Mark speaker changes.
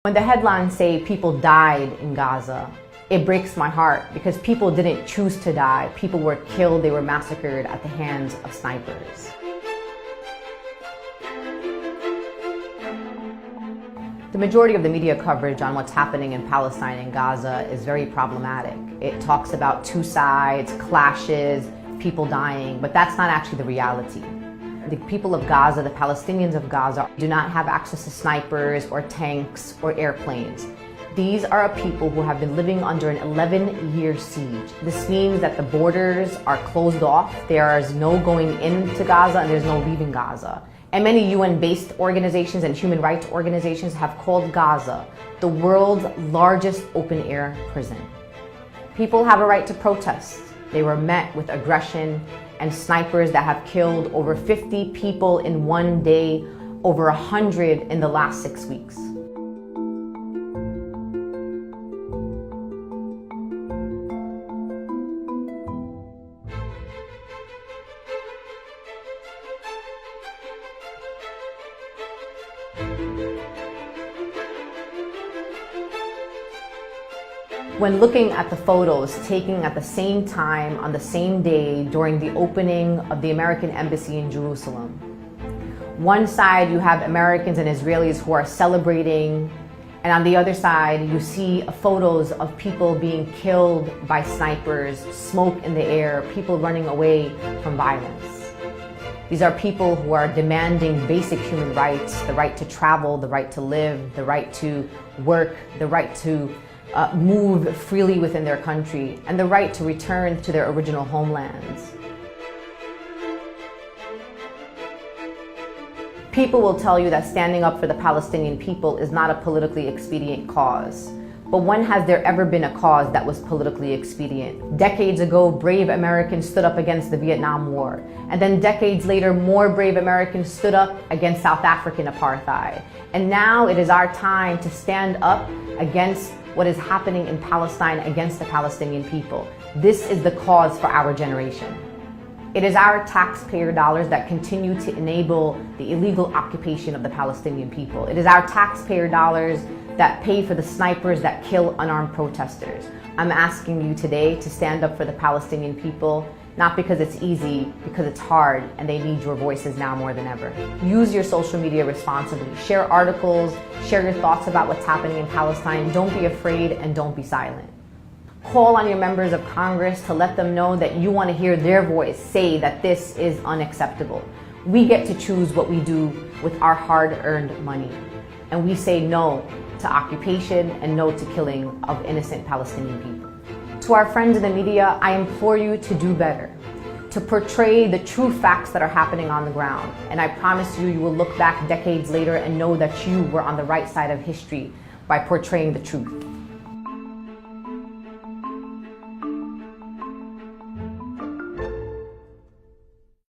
Speaker 1: When the headlines say people died in Gaza, it breaks my heart because people didn't choose to die. People were killed, they were massacred at the hands of snipers. The majority of the media coverage on what's happening in Palestine and Gaza is very problematic. It talks about two sides, clashes, people dying, but that's not actually the reality. The people of Gaza, the Palestinians of Gaza, do not have access to snipers or tanks or airplanes. These are a people who have been living under an 11-year siege. This means that the borders are closed off. There is no going into Gaza and there's no leaving Gaza. And many UN-based organizations and human rights organizations have called Gaza the world's largest open-air prison. People have a right to protest. They were met with aggression and snipers that have killed over 50 people in one day, over 100 in the last 6 weeks. When looking at the photos taken at the same time on the same day during the opening of the American embassy in Jerusalem, one side you have Americans and Israelis who are celebrating, and on the other side you see photos of people being killed by snipers, smoke in the air, people running away from violence. These are people who are demanding basic human rights, the right to travel, the right to live, the right to work, the right to move freely within their country, and the right to return to their original homelands. People will tell you that standing up for the Palestinian people is not a politically expedient cause. But when has there ever been a cause that was politically expedient? Decades ago, brave Americans stood up against the Vietnam War. And then decades later, more brave Americans stood up against South African apartheid. And now it is our time to stand up against what is happening in Palestine against the Palestinian people. This is the cause for our generation. It is our taxpayer dollars that continue to enable the illegal occupation of the Palestinian people. It is our taxpayer dollars that pay for the snipers that kill unarmed protesters. I'm asking you today to stand up for the Palestinian people, not because it's easy, because it's hard, and they need your voices now more than ever. Use your social media responsibly. Share articles, share your thoughts about what's happening in Palestine. Don't be afraid and don't be silent. Call on your members of Congress to let them know that you want to hear their voice say that this is unacceptable. We get to choose what we do with our hard-earned money. And we say no to occupation and no to killing of innocent Palestinian people. To our friends in the media, I implore you to do better, to portray the true facts that are happening on the ground. And I promise you, you will look back decades later and know that you were on the right side of history by portraying the truth.